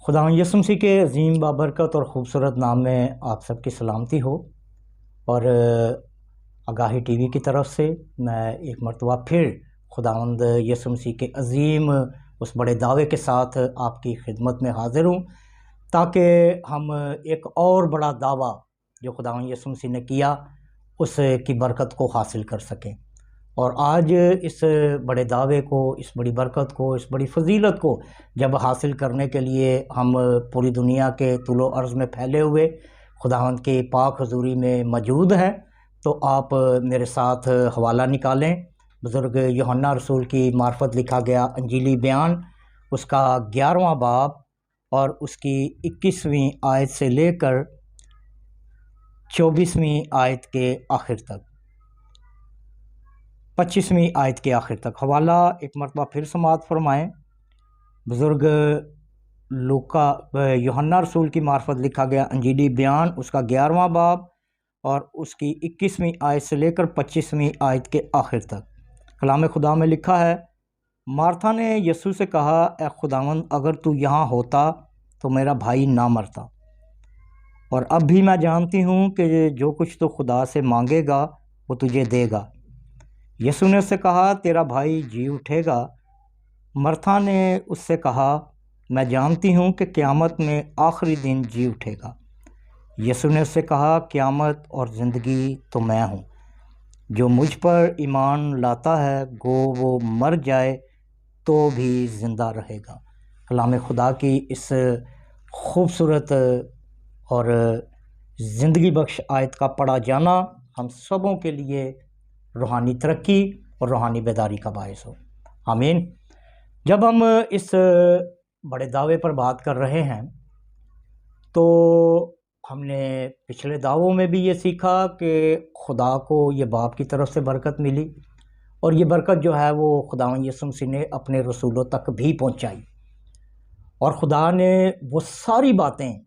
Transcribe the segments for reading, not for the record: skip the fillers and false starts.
खुदावंद यीशु मसीह के अज़ीम बाबरकत और ख़ूबसूरत नाम में आप सबकी सलामती हो। और आगाही टीवी की तरफ से मैं एक मरतबा फिर खुदावंद यीशु मसीह के अज़ीम उस बड़े दावे के साथ आपकी खिदमत में हाज़िर हूँ, ताकि हम एक और बड़ा दावा जो खुदावंद यीशु मसीह ने किया उसकी बरकत को हासिल कर सकें। और आज इस बड़े दावे को, इस बड़ी बरकत को, इस बड़ी फजीलत को जब हासिल करने के लिए हम पूरी दुनिया के तुलो अर्ज़ में फैले हुए खुदावंद के पाक हुज़ूरी में मौजूद हैं, तो आप मेरे साथ हवाला निकालें। बुज़ुर्ग यूहन्ना रसूल की मार्फत लिखा गया अंजीली बयान, उसका 11वां बाब और उसकी 21वीं आयत से लेकर 24वीं आयत के आखिर तक, 25वीं आयत के आखिर तक। हवाला एक मरतबा फिर समाअत फरमाएँ। बुज़ुर्ग यूहन्ना रसूल की मार्फत लिखा गया अंजीली बयान, उसका 11वां बाब और उसकी 21वीं आयत से लेकर 25वीं आयत के आखिर तक। कलाम खुदा में लिखा है, मार्था ने यीशु से कहा, ए खुदावंद, अगर तू यहाँ होता तो मेरा भाई ना मरता। और अब भी मैं जानती हूँ कि जो कुछ तो खुदा से मांगेगा वो तुझे देगा। यीशु ने उससे कहा, तेरा भाई जी उठेगा। मर्था ने उससे कहा, मैं जानती हूँ कि क़यामत में आखिरी दिन जी उठेगा। यीशु ने उससे कहा, क़यामत और ज़िंदगी तो मैं हूँ। जो मुझ पर ईमान लाता है गो वो मर जाए तो भी ज़िंदा रहेगा। कलाम खुदा की इस खूबसूरत और ज़िंदगी बख्श आयत का पढ़ा जाना हम सबों के लिए रूहानी तरक्की और रूहानी बेदारी का बायस हो। आमीन। जब हम इस बड़े दावे पर बात कर रहे हैं तो हमने पिछले दावों में भी ये सीखा कि खुदा को ये बाप की तरफ से बरकत मिली, और ये बरकत जो है वो खुदावंद यीशु मसीह ने अपने रसूलों तक भी पहुंचाई। और खुदा ने वो सारी बातें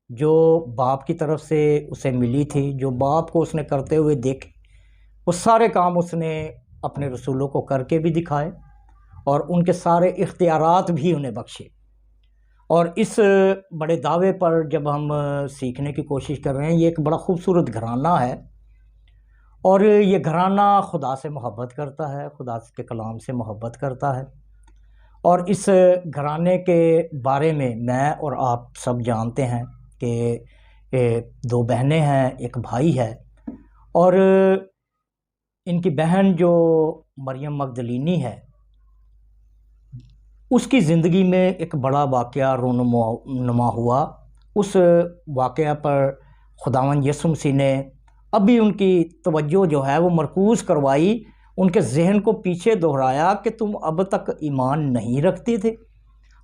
जो बाप की तरफ से उसे मिली थी, जो बाप को उसने करते हुए देखे, वो सारे काम उसने अपने रसूलों को करके भी दिखाए और उनके सारे इख्तियारात भी उन्हें बख्शे। और इस बड़े दावे पर जब हम सीखने की कोशिश कर रहे हैं, ये एक बड़ा खूबसूरत घराना है और ये घराना खुदा से मोहब्बत करता है, खुदा के कलाम से मोहब्बत करता है। और इस घराने के बारे में मैं और आप सब जानते हैं कि 2 बहनें हैं, एक भाई है। और इनकी बहन जो मरियम मगदलीनी है, उसकी ज़िंदगी में एक बड़ा वाक़या रोनुमा हुआ। उस वाक़या पर खुदावंद यीशु मसीह ने अभी उनकी तवज्जो जो है वो मरकूज़ करवाई, उनके जहन को पीछे दोहराया कि तुम अब तक ईमान नहीं रखते थे।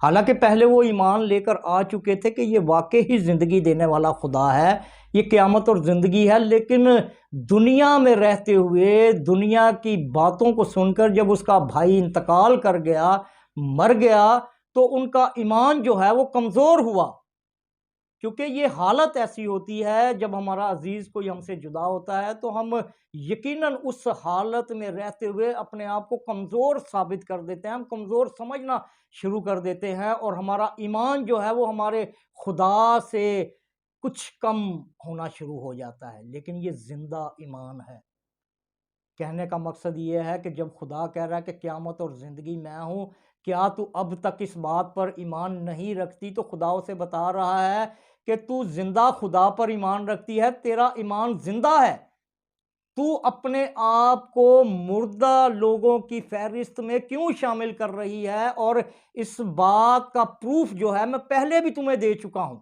हालांकि पहले वो ईमान लेकर आ चुके थे कि ये वाकई ही ज़िंदगी देने वाला खुदा है, ये क़यामत और ज़िंदगी है। लेकिन दुनिया में रहते हुए दुनिया की बातों को सुनकर जब उसका भाई इंतकाल कर गया, मर गया, तो उनका ईमान जो है वो कमज़ोर हुआ। क्योंकि ये हालत ऐसी होती है, जब हमारा अजीज़ कोई हमसे जुदा होता है तो हम यकीनन उस हालत में रहते हुए अपने आप को कमज़ोर साबित कर देते हैं, हम कमज़ोर समझना शुरू कर देते हैं और हमारा ईमान जो है वो हमारे खुदा से कुछ कम होना शुरू हो जाता है। लेकिन ये ज़िंदा ईमान है। कहने का मकसद ये है कि जब खुदा कह रहा है कि क़यामत और ज़िंदगी मैं हूँ, क्या तू अब तक इस बात पर ईमान नहीं रखती? तो खुदा उसे बता रहा है कि तू जिंदा खुदा पर ईमान रखती है, तेरा ईमान जिंदा है। तू अपने आप को मुर्दा लोगों की फहरिस्त में क्यों शामिल कर रही है? और इस बात का प्रूफ जो है मैं पहले भी तुम्हें दे चुका हूं।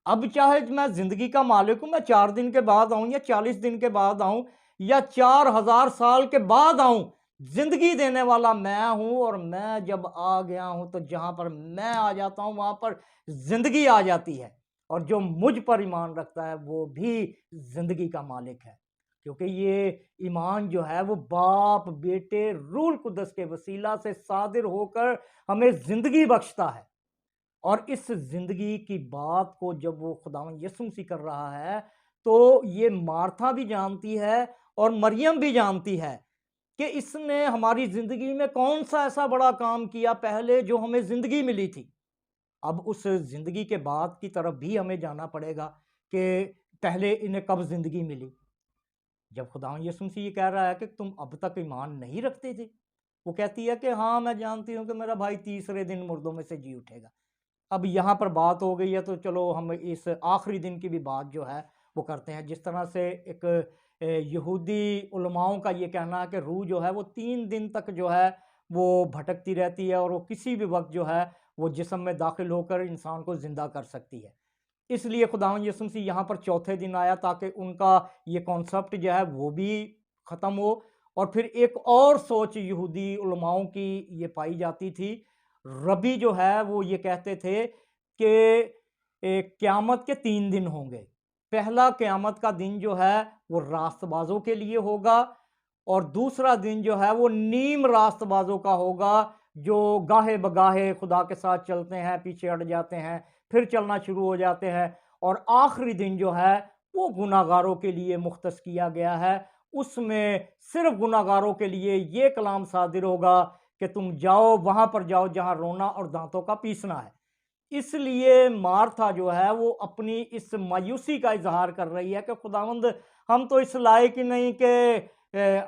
अब चाहे मैं जिंदगी का मालिक हूं, मैं 4 दिन के बाद आऊं या 40 दिन के बाद आऊं या 4000 साल के बाद आऊं, जिंदगी देने वाला मैं हूं। और मैं जब आ गया हूं तो जहां पर मैं आ जाता हूं वहां पर जिंदगी आ जाती है। और जो मुझ पर ईमान रखता है वो भी जिंदगी का मालिक है, क्योंकि ये ईमान जो है वो बाप बेटे रूल कुद्दस के वसीला से सादिर होकर हमें जिंदगी बख्शता है। और इस जिंदगी की बात को जब वो खुदावंद यीशु मसीह कर रहा है, तो ये मार्था भी जानती है और मरियम भी जानती है कि इसने हमारी जिंदगी में कौन सा ऐसा बड़ा काम किया पहले जो हमें जिंदगी मिली थी। अब उस ज़िंदगी के बाद की तरफ भी हमें जाना पड़ेगा कि पहले इन्हें कब ज़िंदगी मिली। जब खुदावंद यीशु मसीह ये कह रहा है कि तुम अब तक ईमान नहीं रखते थे, वो कहती है कि हाँ मैं जानती हूँ कि मेरा भाई तीसरे दिन मुर्दों में से जी उठेगा। अब यहाँ पर बात हो गई है तो चलो हम इस आखिरी दिन की भी बात जो है वो करते हैं। जिस तरह से एक यहूदी उलमाओं का ये कहना है कि रूह जो है वो 3 दिन तक जो है वो भटकती रहती है और वो किसी भी वक्त जो है वो जिस्म में दाखिल होकर इंसान को ज़िंदा कर सकती है। इसलिए खुदावंद यीशु मसीह यहाँ पर चौथे दिन आया ताकि उनका ये कॉन्सेप्ट जो है वो भी ख़त्म हो। और फिर एक और सोच यहूदी उलमाओं की ये पाई जाती थी। रबी जो है वो ये कहते थे कि क़यामत के 3 दिन होंगे। पहला क़यामत का दिन जो है वो रास्तबाजों के लिए होगा और दूसरा दिन जो है वो नीम रास्तबाजों का होगा, जो गाहे बगाहे खुदा के साथ चलते हैं, पीछे हट जाते हैं, फिर चलना शुरू हो जाते हैं। और आखिरी दिन जो है वो गुनाहगारों के लिए मुख्तस किया गया है। उसमें सिर्फ गुनाहगारों के लिए ये कलाम सादिर होगा कि तुम जाओ, वहाँ पर जाओ जहाँ रोना और दांतों का पीसना है। इसलिए मार्था जो है वो अपनी इस मायूसी का इजहार कर रही है कि खुदावंद हम तो इस लायक ही नहीं कि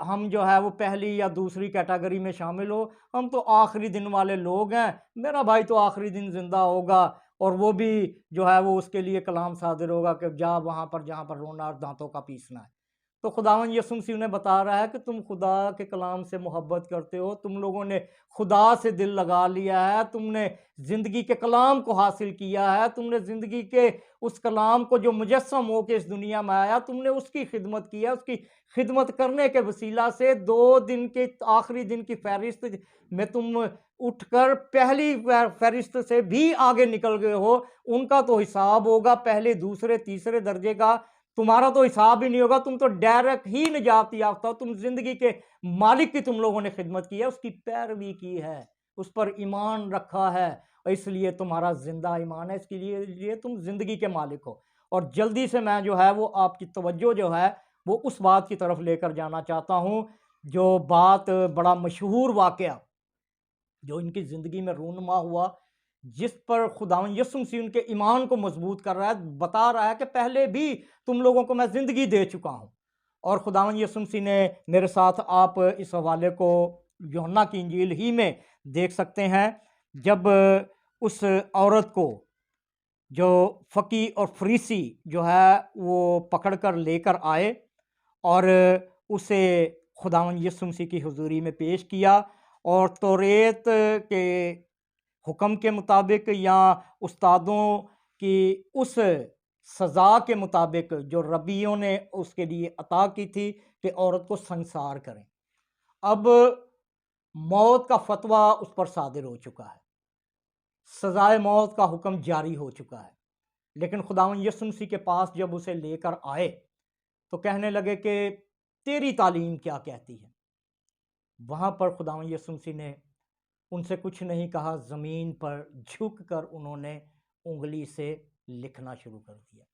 हम जो है वो पहली या दूसरी कैटेगरी में शामिल हो, हम तो आखिरी दिन वाले लोग हैं, मेरा भाई तो आखिरी दिन जिंदा होगा और वो भी जो है वो उसके लिए कलाम सादिर होगा कि जा वहाँ पर जहाँ पर रोना और दांतों का पीसना है। तो खुदावंद यीशु मसीह उन्हें बता रहा है कि तुम खुदा के कलाम से मोहब्बत करते हो, तुम लोगों ने खुदा से दिल लगा लिया है, तुमने ज़िंदगी के कलाम को हासिल किया है, तुमने ज़िंदगी के उस कलाम को जो मुजस्सम हो के इस दुनिया में आया, तुमने उसकी खिदमत की है। उसकी खिदमत करने के वसीला से 2 दिन के आखिरी दिन की फहरिस्त में तुम उठकर पहली फहरिस्त से भी आगे निकल गए हो। उनका तो हिसाब होगा पहले, दूसरे, तीसरे दर्जे का, तुम्हारा तो हिसाब ही नहीं होगा। तुम तो डायरेक्ट ही निजात याफ्ता हो। तुम जिंदगी के मालिक की तुम लोगों ने खिदमत की है, उसकी पैरवी की है, उस पर ईमान रखा है और इसलिए तुम्हारा जिंदा ईमान है। इसके लिए तुम जिंदगी के मालिक हो। और जल्दी से मैं जो है वो आपकी तवज्जो जो है वो उस बात की तरफ लेकर जाना चाहता हूँ, जो बात बड़ा मशहूर वाकया जो इनकी ज़िंदगी में रूनुमा हुआ, जिस पर खुदावंद यीशु मसीह उनके ईमान को मजबूत कर रहा है, बता रहा है कि पहले भी तुम लोगों को मैं ज़िंदगी दे चुका हूँ। और खुदावंद यीशु मसीह ने मेरे साथ आप इस हवाले को यूहन्ना की इंजील ही में देख सकते हैं, जब उस औरत को जो फ़की और फरीसी जो है वो पकड़ कर लेकर आए और उसे खुदावंद यीशु मसीह की हुजूरी में पेश किया और तौरेत के हुक्म के मुताबिक या उस्तादों की उस सज़ा के मुताबिक जो रबियों ने उसके लिए अता की थी कि औरत को संसार करें। अब मौत का फतवा उस पर सादिर हो चुका है, सज़ाए मौत का हुक्म जारी हो चुका है। लेकिन खुदावंद यीशु मसीह के पास जब उसे लेकर आए तो कहने लगे कि तेरी तालीम क्या कहती है। वहाँ पर खुदावंद यीशु मसीह ने उनसे कुछ नहीं कहा, ज़मीन पर झुककर उन्होंने उंगली से लिखना शुरू कर दिया।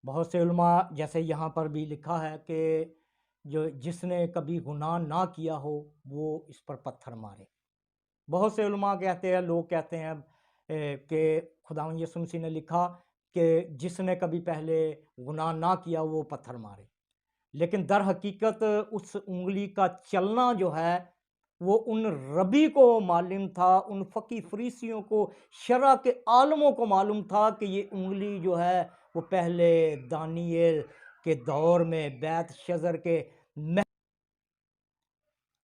बहुत से उलमा जैसे यहाँ पर भी लिखा है कि जो जिसने कभी गुनाह ना किया हो वो इस पर पत्थर मारे। बहुत से उलमा कहते हैं, लोग कहते हैं कि खुदावंद यीशु मसीह ने लिखा कि जिसने कभी पहले गुनाह ना किया वो पत्थर मारे। लेकिन दर हकीकत उस उंगली का चलना जो है वो उन रबी को मालूम था, उन फ़की फरीसियों को, शरा के आलमों को मालूम था कि ये उंगली जो है वो पहले दानिएल के दौर में बैत शजर के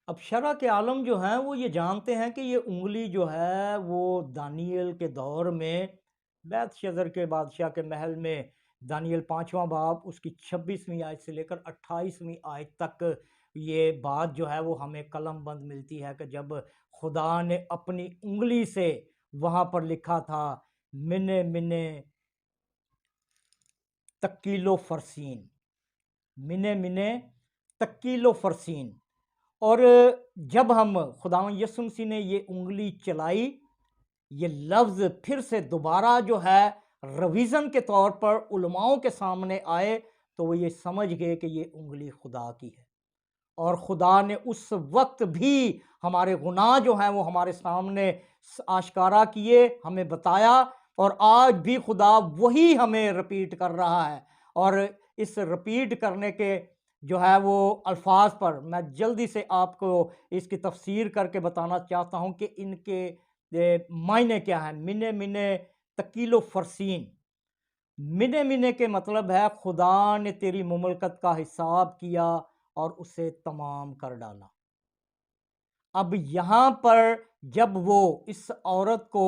अब शरा के आलम जो हैं वो ये जानते हैं कि ये उंगली जो है वो दानिएल के दौर में बैत शजर के बादशाह के महल में दानिएल 5वां बाब उसकी 26वीं आयत से लेकर 28वीं आयत तक ये बात जो है वो हमें कलम बंद मिलती है कि जब खुदा ने अपनी उंगली से वहाँ पर लिखा था मिने मिने तकीलो फरसीन, मिने मिने तकीलो फरसीन। और जब हम खुदावंद यीशु मसीह ने ये उंगली चलाई, ये लफ्ज़ फिर से दोबारा जो है रिवीजन के तौर पर उलमाओं के सामने आए तो वो ये समझ गए कि ये उंगली खुदा की है। और खुदा ने उस वक्त भी हमारे गुनाह जो हैं वो हमारे सामने आश्कारा किए, हमें बताया, और आज भी खुदा वही हमें रिपीट कर रहा है। और इस रिपीट करने के जो है वो अल्फाज पर मैं जल्दी से आपको इसकी तफसीर करके बताना चाहता हूँ कि इनके मायने क्या हैं। मिने मिने तकीलो फरसीन, मिने मिने के मतलब है खुदा ने तेरी मुमलकत का हिसाब किया और उसे तमाम कर डाला। अब यहाँ पर जब वो इस औरत को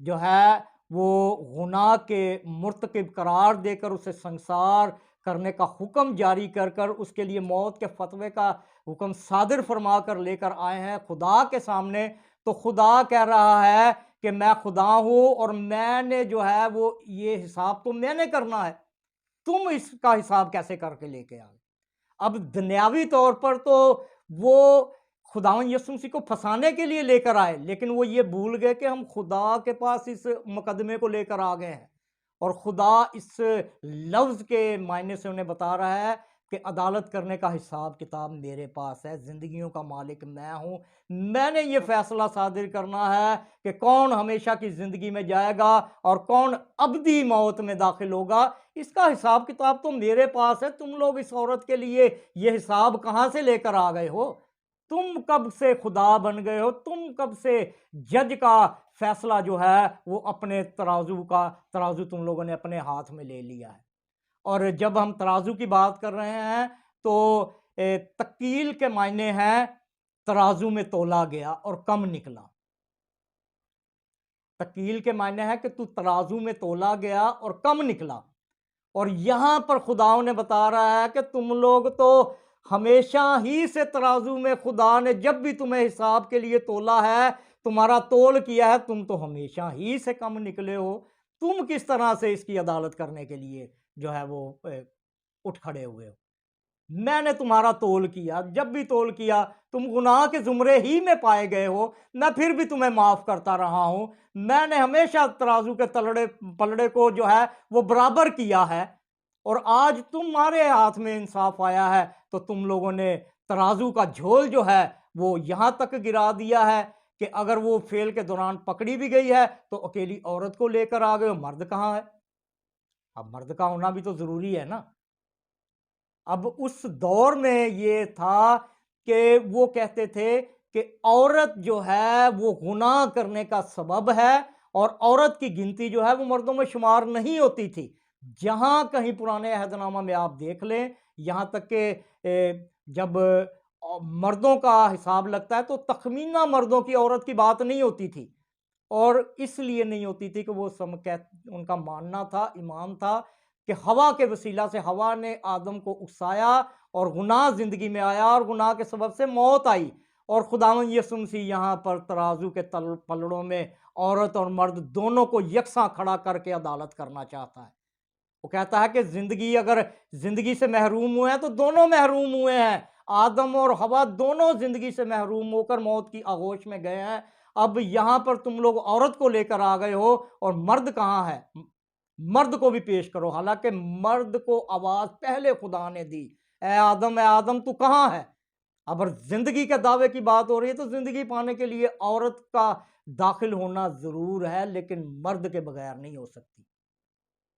जो है वो गुनाह के मुर्तकिब करार देकर उसे संसार करने का हुक्म जारी कर कर उसके लिए मौत के फतवे का हुक्म सादिर फरमा कर लेकर आए हैं खुदा के सामने, तो खुदा कह रहा है कि मैं खुदा हूँ और मैंने जो है वो ये हिसाब तो मैंने करना है, तुम इसका हिसाब कैसे करके लेके आए। अब दुनियावी तौर पर तो वो खुदावन यीशु मसीह को फंसाने के लिए लेकर आए, लेकिन वो ये भूल गए कि हम खुदा के पास इस मुकदमे को लेकर आ गए हैं। और खुदा इस लफ्ज़ के मायने से उन्हें बता रहा है कि अदालत करने का हिसाब किताब मेरे पास है, ज़िंदगियों का मालिक मैं हूँ, मैंने ये फ़ैसला सादिर करना है कि कौन हमेशा की ज़िंदगी में जाएगा और कौन अबदी मौत में दाखिल होगा। इसका हिसाब किताब तो मेरे पास है, तुम लोग इस औरत के लिए ये हिसाब कहाँ से लेकर आ गए हो? तुम कब से खुदा बन गए हो? तुम कब से जज का फैसला जो है वो अपने तराजू तुम लोगों ने अपने हाथ में ले लिया है। और जब हम तराजू की बात कर रहे हैं तो तकील के मायने हैं तराजू में तोला गया और कम निकला। तकील के मायने है कि तू तराजू में तोला गया और कम निकला। और यहां पर खुदाओं ने बता रहा है कि तुम लोग तो हमेशा ही से तराजू में खुदा ने जब भी तुम्हें हिसाब के लिए तोला है, तुम्हारा तोल किया है, तुम तो हमेशा ही से कम निकले हो। तुम किस तरह से इसकी अदालत करने के लिए जो है वो उठ खड़े हुए हो? मैंने तुम्हारा तोल किया, जब भी तोल किया तुम गुनाह के ज़ुमरे ही में पाए गए हो, मैं फिर भी तुम्हें माफ़ करता रहा हूँ। मैंने हमेशा तराजू के तलड़े पलड़े को जो है वो बराबर किया है, और आज तुम्हारे हाथ में इंसाफ आया है, तो तुम लोगों ने तराजू का झोल जो है वो यहाँ तक गिरा दिया है कि अगर वो फेल के दौरान पकड़ी भी गई है तो अकेली औरत को लेकर आ गए हो, मर्द कहाँ है? अब मर्द का होना भी तो ज़रूरी है ना। अब उस दौर में ये था कि वो कहते थे कि औरत जो है वो गुनाह करने का सबब है, और औरत की गिनती जो है वो मर्दों में शुमार नहीं होती थी। जहां कहीं पुराने अहदनामा में आप देख लें, यहाँ तक कि जब मर्दों का हिसाब लगता है तो तखमीना मर्दों की औरत की बात नहीं होती थी। और इसलिए नहीं होती थी कि वो उनका मानना था, ईमान था कि हवा के वसीला से हवा ने आदम को उकसाया और गुनाह ज़िंदगी में आया और गुनाह के सबब से मौत आई। और खुदावंद यीशु मसीह यहाँ पर तराजू के तल पलड़ों में औरत और मर्द दोनों को यकसा खड़ा करके अदालत करना चाहता है। वो कहता है कि ज़िंदगी अगर ज़िंदगी से महरूम हुए हैं तो दोनों महरूम हुए हैं। आदम और हवा दोनों ज़िंदगी से महरूम होकर मौत की आगोश में गए हैं। अब यहाँ पर तुम लोग औरत को लेकर आ गए हो, और मर्द कहाँ है? मर्द को भी पेश करो। हालांकि मर्द को आवाज़ पहले खुदा ने दी, ए आदम तू कहाँ है? अगर ज़िंदगी के दावे की बात हो रही है तो ज़िंदगी पाने के लिए औरत का दाखिल होना ज़रूर है, लेकिन मर्द के बगैर नहीं हो सकती।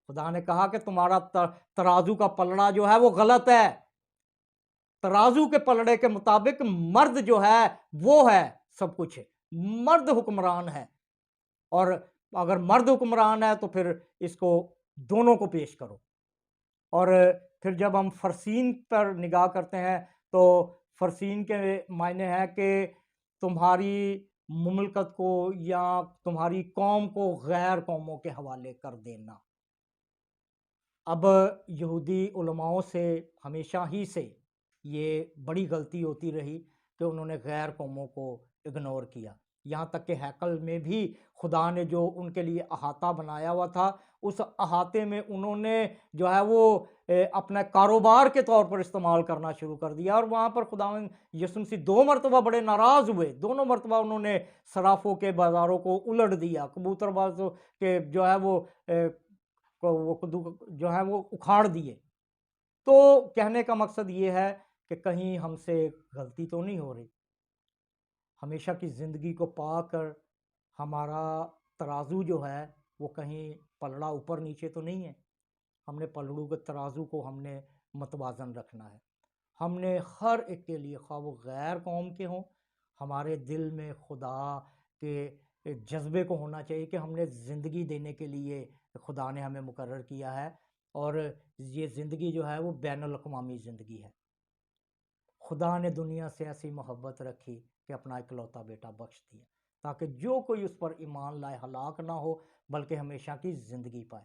खुदा ने कहा कि तुम्हारा तराजू का पलड़ा जो है वो गलत है। तराजू के पलड़े के मुताबिक मर्द जो है वो है सब कुछ, मर्द हुक्मरान है। और अगर मर्द हुक्मरान है तो फिर इसको दोनों को पेश करो। और फिर जब हम फरसीन पर निगाह करते हैं तो फरसीन के मायने हैं कि तुम्हारी मुमलकत को या तुम्हारी कौम को गैर कौमों के हवाले कर देना। अब यहूदी उलमाओं से हमेशा ही से ये बड़ी गलती होती रही कि उन्होंने गैर कौमों को इग्नोर किया। यहाँ तक कि हैकल में भी खुदा ने जो उनके लिए अहाता बनाया हुआ था, उस अहाते में उन्होंने जो है वो अपना कारोबार के तौर पर इस्तेमाल करना शुरू कर दिया। और वहाँ पर खुदावंद यीशु मसीह 2 मरतबा बड़े नाराज़ हुए। दोनों मरतबा उन्होंने सराफों के बाज़ारों को उलट दिया, कबूतरबाज़ों के जो है वो को वो जो है वो उखाड़ दिए। तो कहने का मकसद ये है कि कहीं हमसे गलती तो नहीं हो रही। हमेशा की ज़िंदगी को पाकर हमारा तराजू जो है वो कहीं पलड़ा ऊपर नीचे तो नहीं है। हमने पलड़ू के तराजू को हमने मतवाज़न रखना है। हमने हर एक के लिए, ख़्वाह वो गैर कौम के हों, हमारे दिल में खुदा के जज्बे को होना चाहिए कि हमने ज़िंदगी देने के लिए खुदा ने हमें मुकर्रर किया है, और ये ज़िंदगी जो है वो बैनुल अक़वामी ज़िंदगी है। खुदा ने दुनिया से ऐसी मोहब्बत रखी कि अपना इकलौता बेटा बख्श दिया, ताकि जो कोई उस पर ईमान लाए हलाक ना हो, बल्कि हमेशा की ज़िंदगी पाए।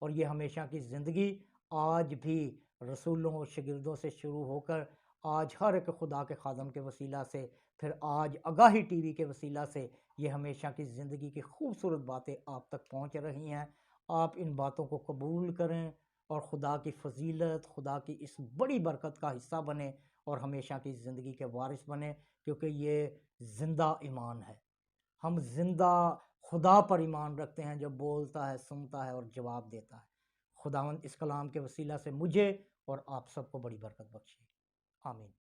और ये हमेशा की ज़िंदगी आज भी रसूलों और शागिर्दों से शुरू होकर आज हर एक खुदा के खादम के वसीला से, फिर आज आगाही टीवी के वसीला से ये हमेशा की ज़िंदगी की खूबसूरत बातें आप तक पहुँच रही हैं। आप इन बातों को कबूल करें और खुदा की फ़जीलत, खुदा की इस बड़ी बरकत का हिस्सा बने और हमेशा की ज़िंदगी के वारिस बने, क्योंकि ये ज़िंदा ईमान है। हम ज़िंदा खुदा पर ईमान रखते हैं जो बोलता है, सुनता है और जवाब देता है। खुदावंद इस कलाम के वसीला से मुझे और आप सबको बड़ी बरकत बख्शे। आमीन।